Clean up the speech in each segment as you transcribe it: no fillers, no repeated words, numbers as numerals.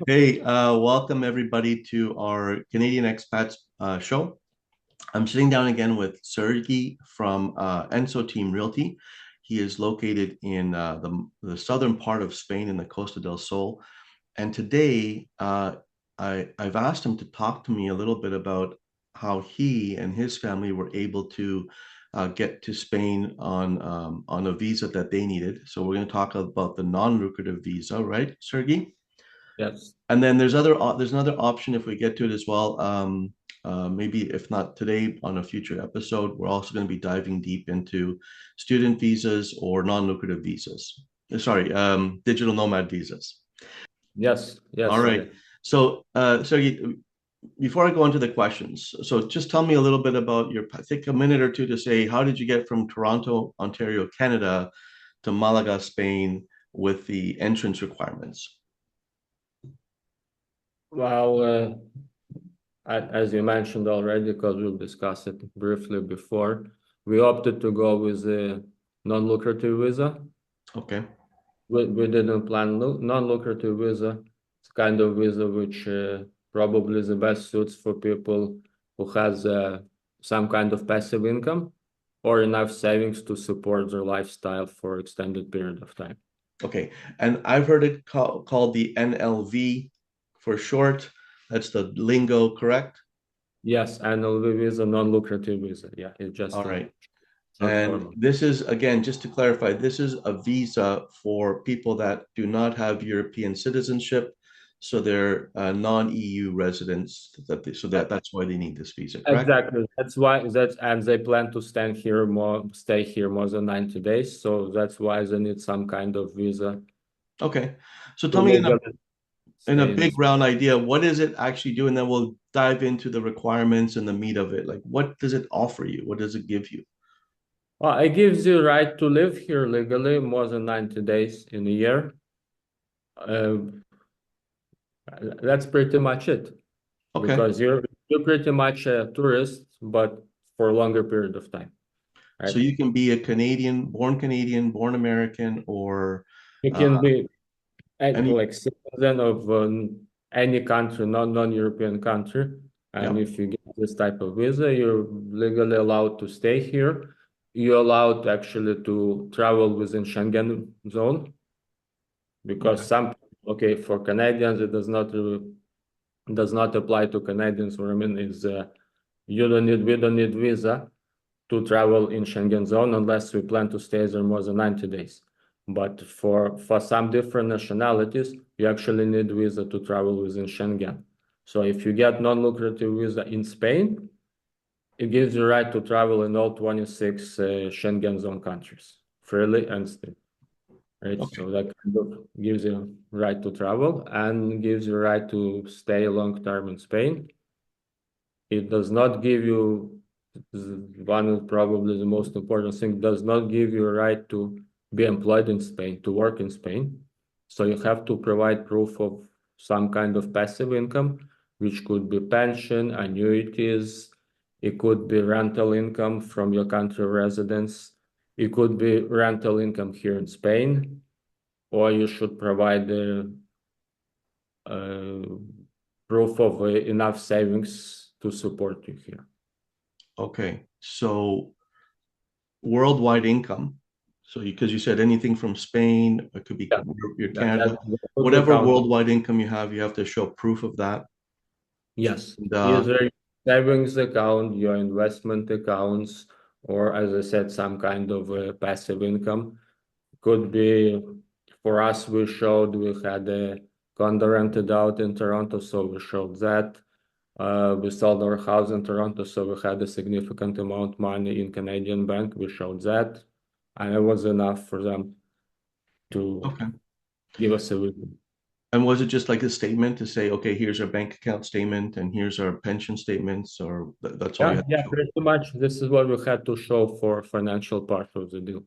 Hey, welcome everybody to our Canadian Expats show. I'm sitting down again with Sergiy from Enso Team Realty. He is located in the southern part of Spain in the Costa del Sol. And today, I've asked him to talk to me a little bit about how he and his family were able to get to Spain on a visa that they needed. So we're going to talk about the non-lucrative visa, right, Sergiy? Yes. And then there's another option if we get to it as well. Maybe if not today, on a future episode, we're also going to be diving deep into student visas or non-lucrative visas. Sorry, digital nomad visas. Yes. All Yes. right. Before I go into the questions, so just tell me a little bit about I think a minute or two to say, how did you get from Toronto, Ontario, Canada to Malaga, Spain with the entrance requirements? Well, as you mentioned already, because we've discussed it briefly before, we opted to go with a non-lucrative visa. Okay. We didn't plan non-lucrative visa. It's kind of visa which probably the best suits for people who has some kind of passive income or enough savings to support their lifestyle for extended period of time. Okay. And I've heard it called the NLV for short. That's the lingo, correct? Yes, NLV visa, non-lucrative visa. Yeah, it's All just a right. short And form. this is, again, just to clarify, this is a visa for people that do not have European citizenship. So they're non-EU residents that's why they need this visa, correct? Exactly. And they plan to stay here more than 90 days. So that's why they need some kind of visa Okay. So to tell me legally in a stay in big this. round idea, what does it actually do? And then we'll dive into the requirements and the meat of it. Like, what does it offer you? What does it give you? Well, it gives you right to live here legally more than 90 days in a year. Uh, that's pretty much it Okay. because you're pretty much a tourist, but for a longer period of time, So right? you can be a Canadian, born American, or You uh, can be any. like citizen of any country, non-European country. Yeah, And if you get this type of visa, you're legally allowed to stay here. You're allowed actually to travel within Schengen zone because okay, okay, for Canadians, it does not apply to Canadians. What I mean is we don't need visa to travel in Schengen zone unless we plan to stay there more than 90 days. But for some different nationalities, you actually need visa to travel within Schengen. So if you get non-lucrative visa in Spain, it gives you right to travel in all 26 Schengen zone countries freely and still. Right, okay, so that kind of gives you right to travel and gives you right to stay long term in Spain. It does not give you one of probably the most important thing, does not give you a right to be employed in Spain, to work in Spain. So you have to provide proof of some kind of passive income, which could be pension, annuities, it could be rental income from your country of residence, it could be rental income here in Spain, or you should provide uh, proof of enough savings to support you here. okay. So worldwide income. So because you said anything from Spain, it could be Yeah, your that Canada, would be whatever counted. worldwide income you have to show proof of that. Yes, And, either your savings account, your investment accounts, or as I said, some kind of passive income. Could be for us, we had a condo rented out in Toronto, so we showed that. We sold our house in Toronto, so we had a significant amount of money in Canadian bank. We showed that, and it was enough for them to okay. give us a win. And was it just like a statement to say, okay, here's our bank account statement and here's our pension statements, or that's all you Yeah, had to yeah, show? pretty much. This is what we had to show for financial part of the deal.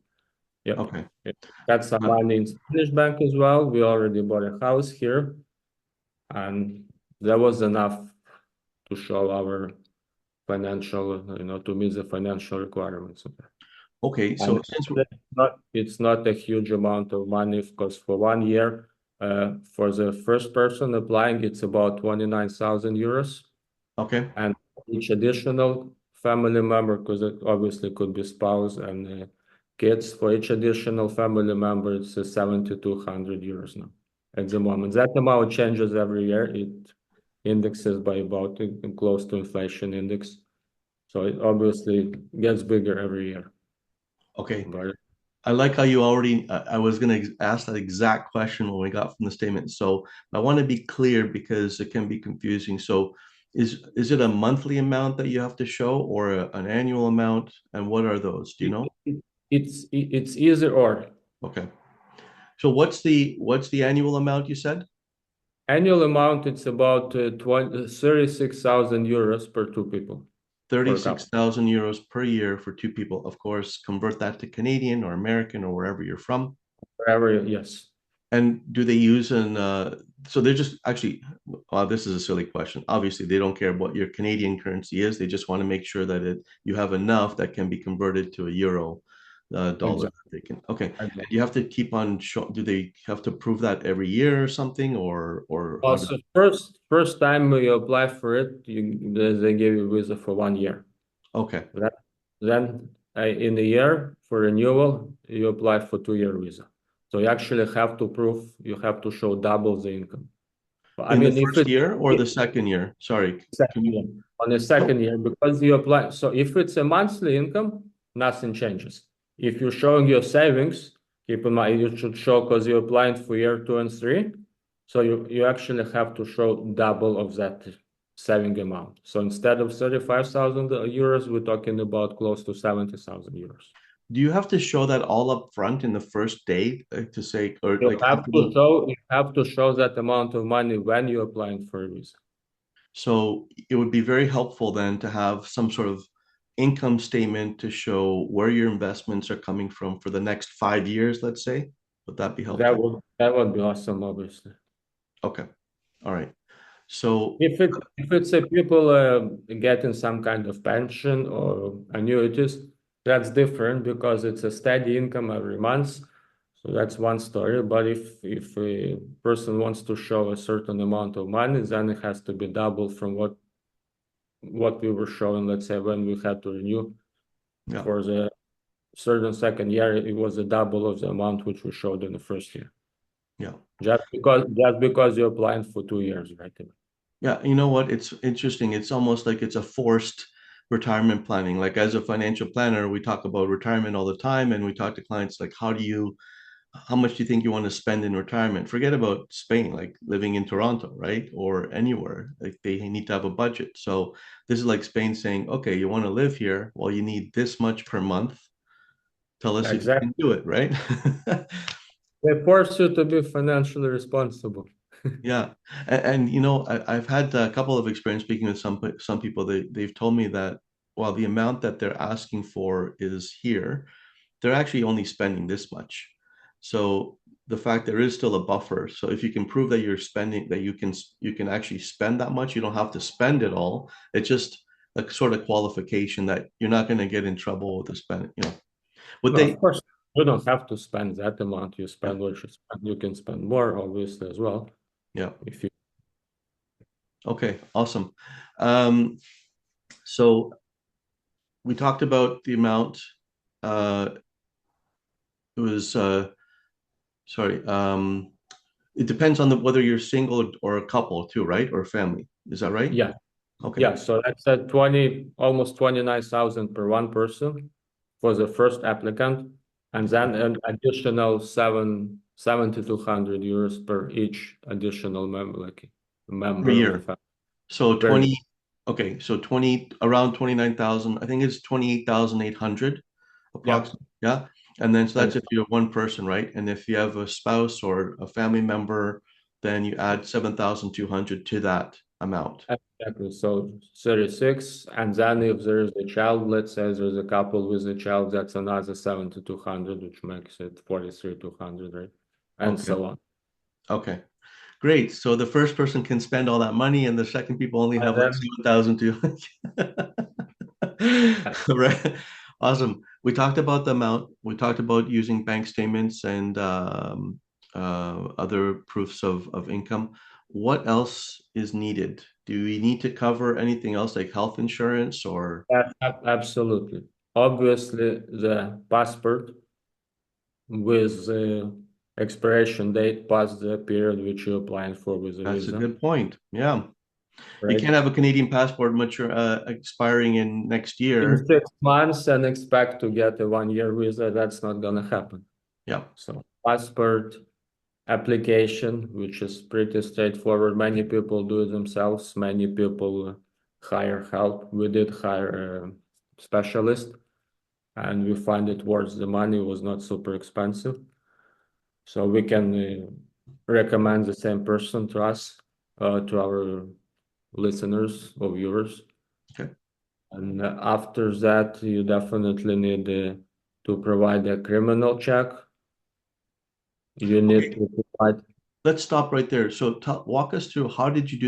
Yep. Okay. Yep. Got some Uh, money in Spanish bank as well. We already bought a house here, and that was enough to show our financial, to meet the financial requirements. okay. And So since it's not a huge amount of money because for 1 year, For the first person applying, it's about 29,000 euros. Okay. And each additional family member, because it obviously could be spouse and kids, for each additional family member, it's 7,200 euros now at the moment. That amount changes every year. It indexes by about close to inflation index. So it obviously gets bigger every year. Okay. But I like how you already, I was going to ask that exact question when we got from the statement. So I want to be clear because it can be confusing. So is it a monthly amount that you have to show or an annual amount? And what are those? Do you know? it's either or. Okay. So what's the annual amount you said? Annual amount, it's about 36,000 euros per two people, per couple. 36,000 euros per year for two people. Of course, convert that to Canadian or American or wherever you're from. Wherever, yes. And do they use so they're just actually, this is a silly question. Obviously, they don't care what your Canadian currency is. They just want to make sure that you have enough that can be converted to a euro, dollar. Exactly. They can, okay. Exactly. You have to keep on do they have to prove that every year or something or how Also, first time you apply for it, they give you visa for 1 year. okay. Then in a year for renewal, you apply for 2-year visa. So you actually have to prove, you have to show double the income. I In the mean, if first it's year or the second year? Sorry. second year, on the second year, because you apply. So if it's a monthly income, nothing changes. If you're showing your savings, keep in mind you should show because you're applying for year 2 and 3. So you actually have to show double of that saving amount. So instead of 35,000 euros, we're talking about close to 70,000 euros. Do you have to show that all up front in the first day to say, or You like have to show that amount of money when you're applying for a visa. so it would be very helpful then to have some sort of income statement to show where your investments are coming from for the next 5 years, let's say. Would that be That helpful? would be awesome, obviously. Okay. All right. So If it's a people getting some kind of pension or annuities, that's different because it's a steady income every month. So that's one story. But if a person wants to show a certain amount of money, then it has to be double from what we were showing, let's say, when we had to renew yeah, for the certain second year, it was a double of the amount which we showed in the first year. yeah. Just because you're applying for 2 years, right? Yeah, you know what? It's interesting. It's almost like it's a forced retirement planning. Like as a financial planner, we talk about retirement all the time, and we talk to clients like, how much do you think you want to spend in retirement? Forget about Spain, like living in Toronto, right? Or anywhere. Like they need to have a budget. So this is like Spain saying, okay, you want to live here? Well, you need this much per month. Tell us if you can Exactly. do it, right? They force you to be financially responsible. Yeah, and you know, I've had a couple of experience speaking with some people. They've told me that while the amount that they're asking for is here, they're actually only spending this much. So the fact there is still a buffer. So if you can prove that you're spending, that you can actually spend that much, you don't have to spend it all. It's just a sort of qualification that you're not going to get in trouble with the spending. Would No, they? of course, you don't have to spend that amount. You Yeah, spend what you spend. You can spend more, obviously, as well. yeah. If you Okay, awesome. So we talked about the amount. It was sorry. It depends on whether you're single or a couple too, right? Or a family. Is that right? yeah, Okay. yeah. So that's almost 29,000 per one person for the first applicant, and then an additional 7,200 euros per each additional member, like Per member of the year. family. So Very 20, okay, so 20 around 29,000. I think it's 28,800 yeah. approximately. Yeah. And then so that's if Exactly. you're one person, right? And if you have a spouse or a family member, then you add 7,200 to that amount. Exactly. So 36, and then if there is a child, let's say there's a couple with a child, that's another 7,200, which makes it 43,200, right? And Okay. so on. Okay. Great. So the first person can spend all that money and the second people only And have like then 7,200. Right. Awesome. We talked about the amount. We talked about using bank statements and other proofs of income. What else is needed? Do we need to cover anything else like health insurance or? Absolutely. Obviously, the passport with the expiration date past the period which you're applying for with the That's a visa, good point. Yeah. You right? can't have a Canadian passport mature expiring in next In year. 6 months and expect to get a 1 year visa, that's not gonna happen. Yeah. So passport application, which is pretty straightforward. Many people do it themselves. Many people hire help. We did hire a specialist, and we find it worth the money. It was not super expensive. So we can recommend the same person to us, to our listeners or viewers. Okay. And after that, you definitely need to provide a criminal check. You need Okay. to provide. Let's stop right there. So walk us through how did you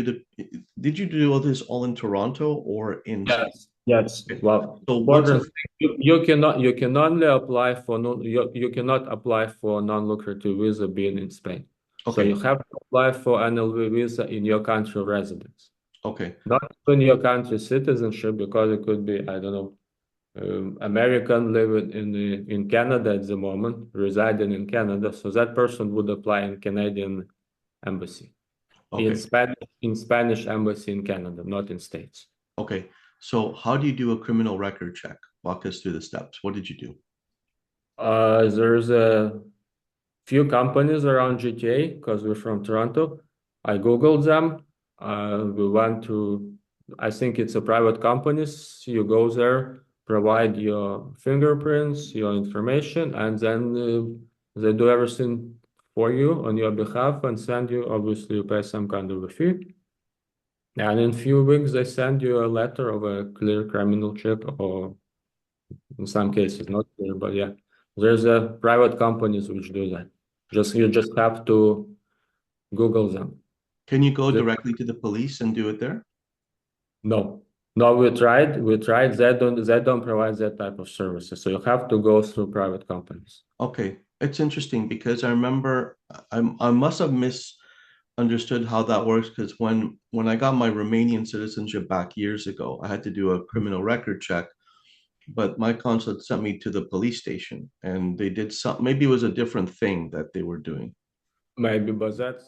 do all this all in Toronto or in Spain? Yes, yes. Okay. Well, So what's important a, thing, you can only apply for you cannot apply for non-lucrative visa being in Spain. So okay. you have to apply for NLV visa in your country of residence, Okay. not in your country citizenship, because it could be, I don't know, American living in Canada at the moment, residing in Canada. So that person would apply in Canadian embassy, Okay. in Spanish embassy in Canada, not in States. Okay. So how do you do a criminal record check? Walk us through the steps. What did you do? There's a few companies around GTA because we're from Toronto. I Googled them. We went to, I think it's a private companies. You go there, provide your fingerprints, your information, and then they do everything for you on your behalf and send you, obviously, you pay some kind of a fee. And in few weeks, they send you a letter of a clear criminal check, or in some cases, not clear, but yeah, there's a private companies which do that. You just have to Google them. Can you go The- directly to the police and do it there? no, no, we tried. They don't provide that type of services. So you have to go through private companies. Okay. It's interesting because I remember I must have misunderstood how that works because when I got my Romanian citizenship back years ago, I had to do a criminal record check, but my consulate sent me to the police station and they did some, maybe it was a different thing that they were doing. Maybe, but that's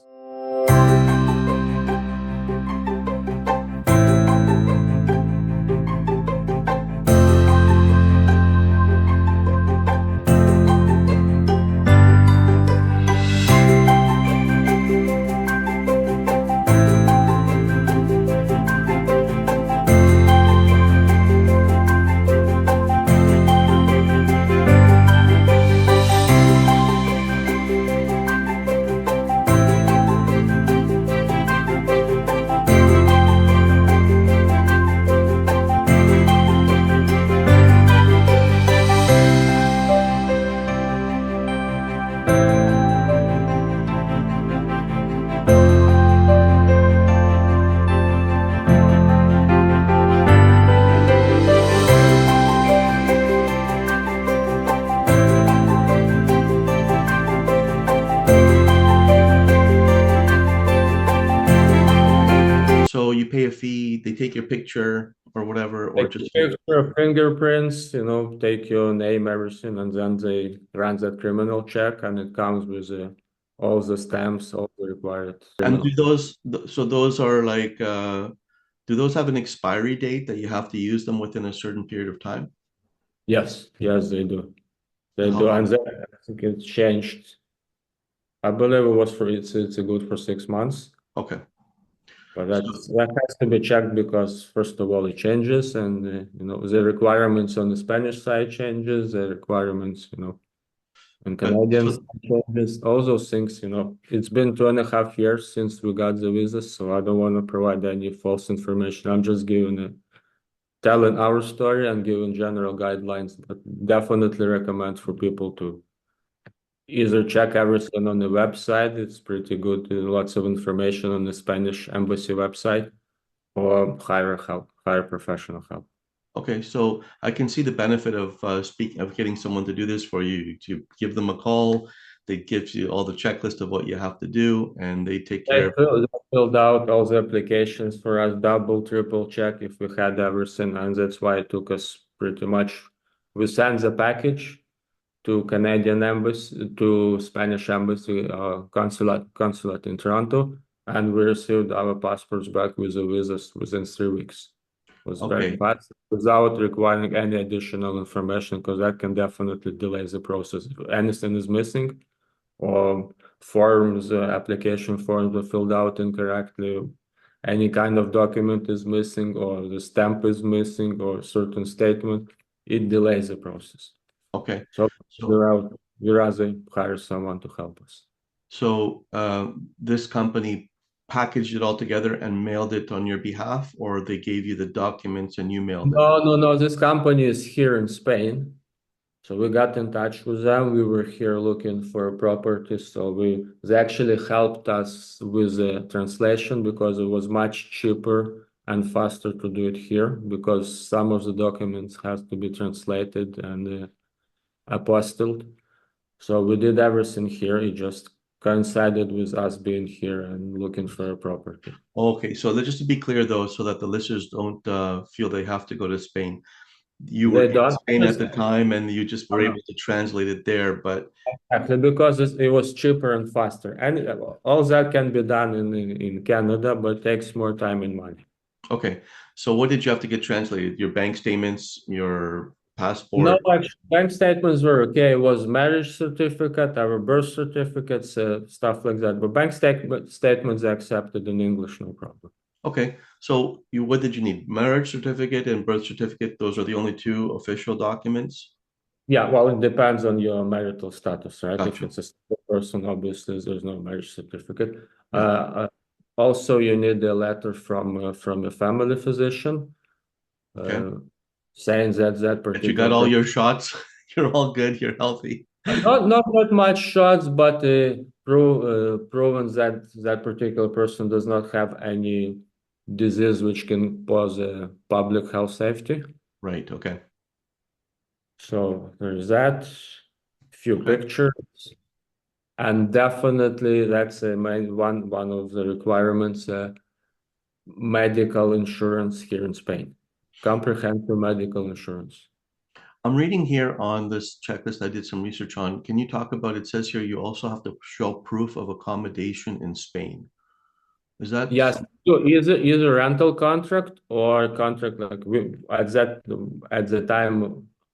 So you pay a fee, they take your picture or whatever, or take just a picture of fingerprints, take your name, everything, and then they run that criminal check, and it comes with all the stamps, all the required and do criminal. so those are like do those have an expiry date that you have to use them within a certain period of time? Yes, yes, they do. They And how do, and long? then I think it changed. I believe it was it's a good for 6 months, Okay. but So, that has to be checked because first of all it changes, and the requirements on the Spanish side changes, the requirements in but Canadian so side changes, all those things. It's been 2.5 years since we got the visa, so I don't want to provide any false information. I'm just telling our story and giving general guidelines, but definitely recommend for people to either check everything on the website. It's pretty good. Lots of information on the Spanish embassy website, or hire help, hire professional help. okay, so I can see the benefit of speaking of getting someone to do this for you, to give them a call. They give you all the checklist of what you have to do, and they take care They of. filled out all the applications for us, double, triple check if we had everything, and that's why it took us pretty much. We sent the package to Canadian embassy, to Spanish embassy, consulate in Toronto, and we received our passports back with the visas within 3 weeks. It was very Okay, fast without requiring any additional information, because that can definitely delay the process. If anything is missing, or forms, application forms were filled out incorrectly, any kind of document is missing, or the stamp is missing, or certain statement, it delays the process. okay. So So we rather hire someone to help us. this company packaged it all together and mailed it on your behalf, or they gave you the documents and you mailed it? No. This company is here in Spain. So we got in touch with them. We were here looking for a property. So they actually helped us with the translation because it was much cheaper and faster to do it here, because some of the documents has to be translated and apostilled. So we did everything here. It just coincided with us being here and looking for a property. Okay, so just to be clear though, so that the listeners don't feel they have to go to Spain, you were They in don't. Spain at the time and you just were able to translate it there, but Exactly, because it was cheaper and faster. And all that can be done in Canada, but takes more time and money. okay. So what did you have to get translated? Your bank statements, your No, passport? actually, bank statements were okay. It was marriage certificate, our birth certificates, stuff like that. But statements are accepted in English, no problem. Okay. So what did you need? Marriage certificate and birth certificate. Those are the only two official documents. Yeah, well, it depends on your marital status, right? If Gotcha. it's a single person, obviously there's no marriage certificate. Yeah. Also, you need a letter from a family physician, Okay. uh, saying that that But you particular got all person, your shots. You're all good. You're healthy. not that much shots, but proven that that particular person does not have any disease which can pose a public health safety. Right. Okay. So there's that. Few Okay. pictures. And definitely that's a main one of the requirements, medical insurance here in Spain. Comprehensive medical insurance. I'm reading here on this checklist I did some research on. Can you talk about, it says here you also have to show proof of accommodation in Spain. Is that Yes, so either rental contract or contract, like we at the time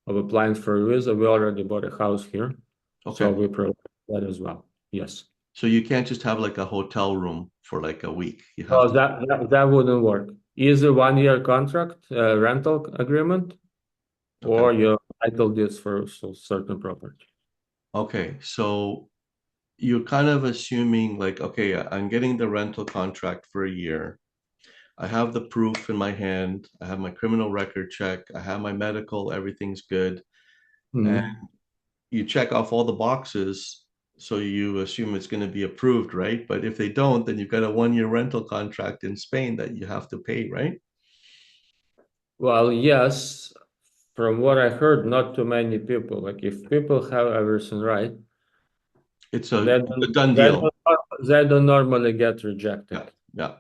of applying for a visa, we already bought a house here. So okay? we provide that as well. Yes. So you can't just have like a hotel room for like a week. You have So to. that wouldn't work. Either 1 year contract, rental agreement, Okay. or your title deeds for certain property. Okay. So you're kind of assuming like, okay, I'm getting the rental contract for a year. I have the proof in my hand. I have my criminal record check. I have my medical. Everything's good. And Mhm. you check off all the boxes. So you assume it's going to be approved, right? But if they don't, then you've got a 1 year rental contract in Spain that you have to pay, right? Well, yes, from what I heard, not too many people. Like if people have everything right, they It's a don't done they deal. don't, they don't normally get Yeah. rejected. Yeah.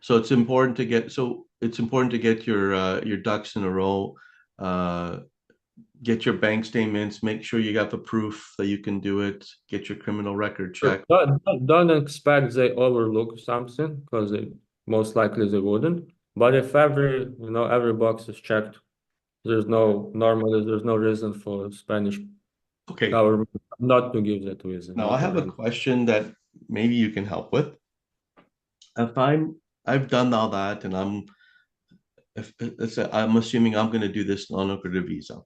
So it's important to get your ducks in a row. Uh, get your bank statements, make sure you got the proof that you can do it, get your criminal record Sure. checked. Don't expect they overlook something, because they most likely they wouldn't. But if every box is checked, there's no reason for Spanish Okay. government not to give that visa, Now I not to have a grant. question that maybe you can help with. If I've done all that and I'm assuming I'm going to do this non-lucrative visa.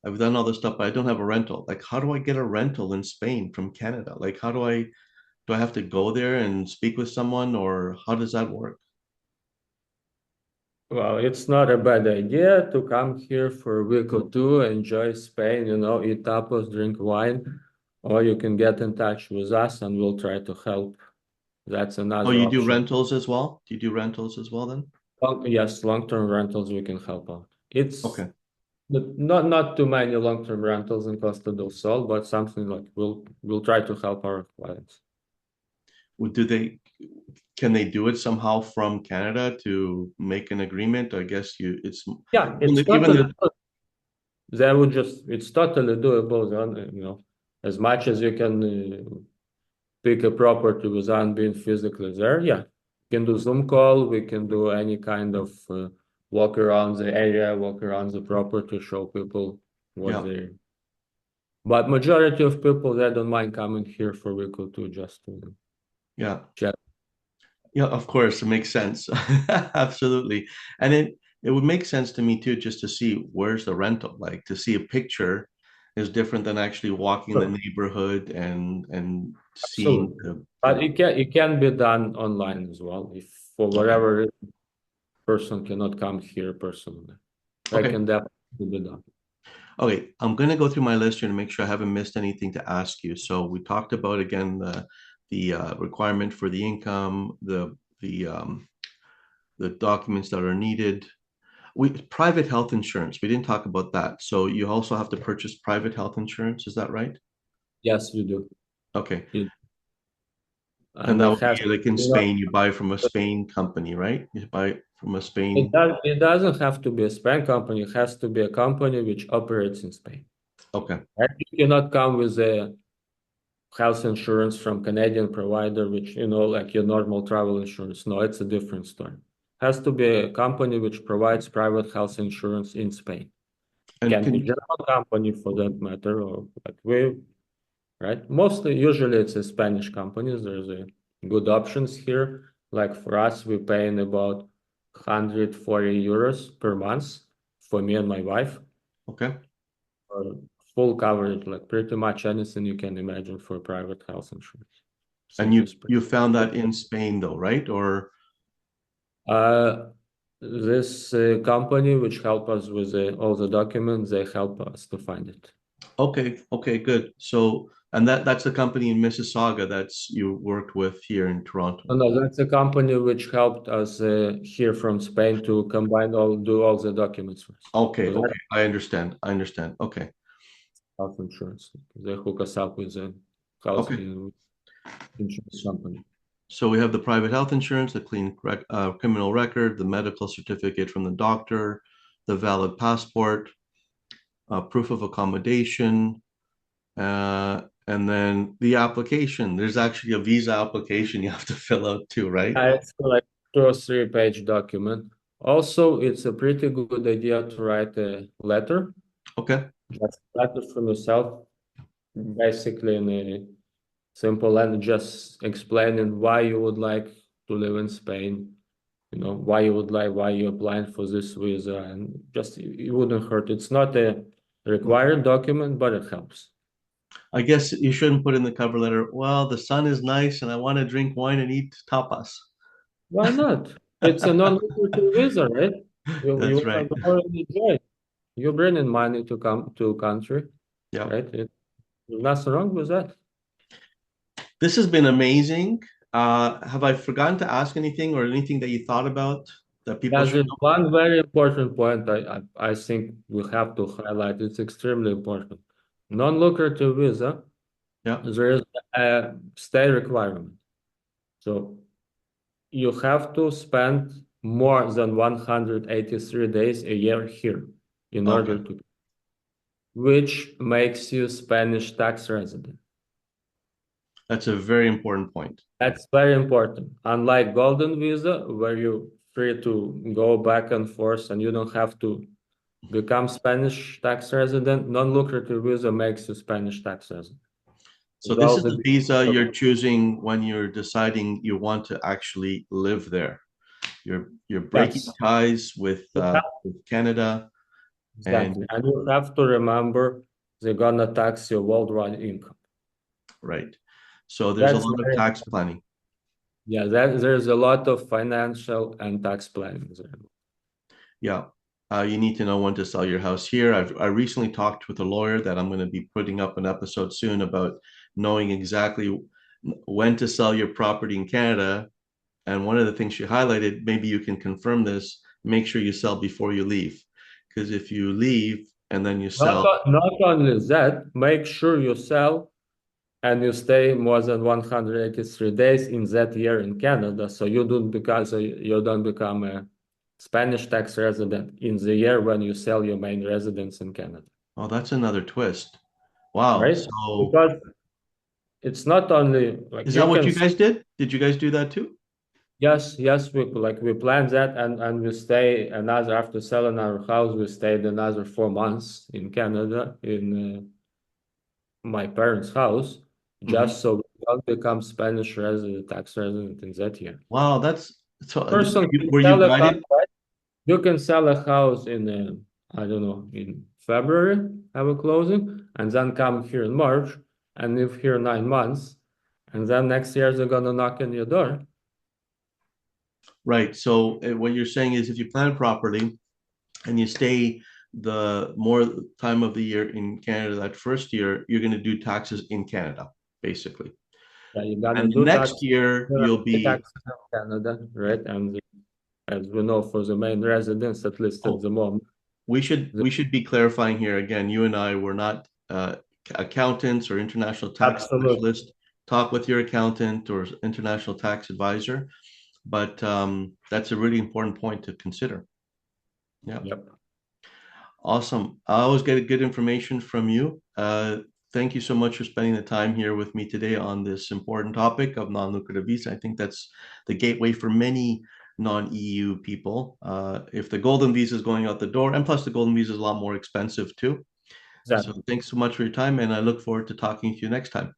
I've done all this stuff, but I don't have a rental. Like, how do I get a rental in Spain from Canada? Like, do I have to go there and speak with someone, or how does that work? Well, it's not a bad idea to come here for a week or two, enjoy Spain, eat tapas, drink wine, or you can get in touch with us and we'll try to help. That's Oh, another you do option. rentals as well? Do you do rentals as well then? Yes, long-term rentals we can help out. It's Okay. But not too many long-term rentals in Costa del Sol, but something like we'll try to help our clients. Do they can they do it somehow from Canada to make an agreement? I guess it's Yeah, even it's even totally the they would just it's totally doable, as much as you can pick a property without being physically there. Yeah, we can do Zoom call, we can do any kind of walk around the area, walk around the property, show people what yeah, they. But majority of people they don't mind coming here for a week or two just to yeah. check. Yeah, of course, it makes sense. Absolutely. And it would make sense to me too, just to see where's the rental. Like to see a picture is different than actually walking the Sure. neighborhood and seeing Absolutely. the But it can be done online as well. If for okay. whatever reason person cannot come here personally, that Okay. can definitely be done. Okay. I'm gonna go through my list here to make sure I haven't missed anything to ask you. So we talked about again the requirement for the income, the documents that are needed. We private health insurance. We didn't talk about that. So you also have to purchase private health insurance. Is that right? Yes, you do. Okay. You- And And that it would has, be like in you know, Spain, you buy from a Spain company, right? You buy from a it Spain. does it doesn't have to be a Spain company, it has to be a company which operates in Spain. Okay. Right? You cannot come with a health insurance from Canadian provider, which like your normal travel insurance. No, it's a different story. Has to be a company which provides private health insurance in Spain. And Can be can German company for that matter, or like we, right? Mostly, usually it's a Spanish companies. There's a good options here. Like for us, we're paying about 140 euros per month for me and my wife okay. for full coverage, like pretty much anything you can imagine for private health insurance. And Simply speaking. you found that in Spain though, right? Or Uh, this company which help us with all the documents, they help us to find it. okay, okay, good. So and that's the company in Mississauga that's you worked with here in Toronto. Oh, no, that's a company which helped us here from Spain to do all the documents for us. Okay, So that's okay. I understand. I understand. Okay. health insurance. They hook us up with a health Okay. insurance company. So we have the private health insurance, the criminal record, the medical certificate from the doctor, the valid passport, proof of accommodation, and then the application. There's actually a visa application you have to fill out too, right? It's like 2 or 3 page document. Also, it's a pretty good idea to write a letter, Okay. just a letter from yourself, basically in a simple and just explaining why you would like to live in Spain, why you're applying for this visa, and just it wouldn't hurt. It's not a Okay. required document, but it helps. I guess you shouldn't put in the cover letter, well, the sun is nice and I want to drink wine and eat tapas. Why not? It's a non-lucrative visa, right? You That's want right. to go and enjoy. You're bringing money to come to country, Yeah. right? There's nothing wrong with that. This has been amazing. Have I forgotten to ask anything or anything that you thought about that people There's should a know? one very important point I think we have to highlight. It's extremely important. Non-lucrative visa, Yeah. there is a stay requirement. So you have to spend more than 183 days a year here in Okay. order to, which makes you Spanish tax resident. That's a very important point. That's very important. Unlike golden visa, where you're free to go back and forth and you don't have to become Spanish tax resident, non-lucrative visa makes you Spanish tax resident. So With this all is the the visa you're choosing when you're deciding you want to actually live there. You're breaking yes, ties you have, with Canada and exactly. And you have to remember they're gonna tax your worldwide income. right. So there's a That's lot of very tax planning. Yeah, there's a lot of financial and tax planning there. Yeah. You need to know when to sell your house here. I recently talked with a lawyer that I'm going to be putting up an episode soon about knowing exactly when to sell your property in Canada. And one of the things she highlighted, maybe you can confirm this, make sure you sell before you leave. Because if you leave and then you sell. Not only that, make sure you sell and you stay more than 183 days in that year in Canada, so you don't become a Spanish tax resident in the year when you sell your main residence in Canada. Oh, that's another twist. Wow. Right? So Because it's not only like is you that what can. you guys did? Did you guys do that too? Yes, we planned that, and we stay another after selling our house. We stayed another 4 months in Canada in my parents' house, Mhm. just so we don't become Spanish tax resident in that year. Wow, that's so. Person can Were you sell a house, guided? right? You can sell a house in I don't know, in February, have a closing, and then come here in March and live here 9 months, and then next year they're gonna knock on your door. Right. So what you're saying is if you plan properly and you stay the more time of the year in Canada that first year, you're going to do taxes in Canada, basically. Yeah, you're gonna And the do next tax, year you'll be, taxes in Canada, right? And as we know, for the main residence, at least at oh, the moment, the, we should be clarifying here again, you and I were not accountants or international tax absolute. specialists. Talk with your accountant or international tax advisor, but that's a really important point to consider. Yeah. Yep. Awesome. I always get good information from you. Thank you so much for spending the time here with me today on this important topic of non-lucrative visa. I think that's the gateway for many non-EU people. If the golden visa is going out the door, and plus the golden visa is a lot more expensive too. So Exactly. thanks so much for your time, and I look forward to talking to you next time.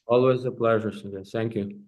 Always a pleasure, Serge. Thank you.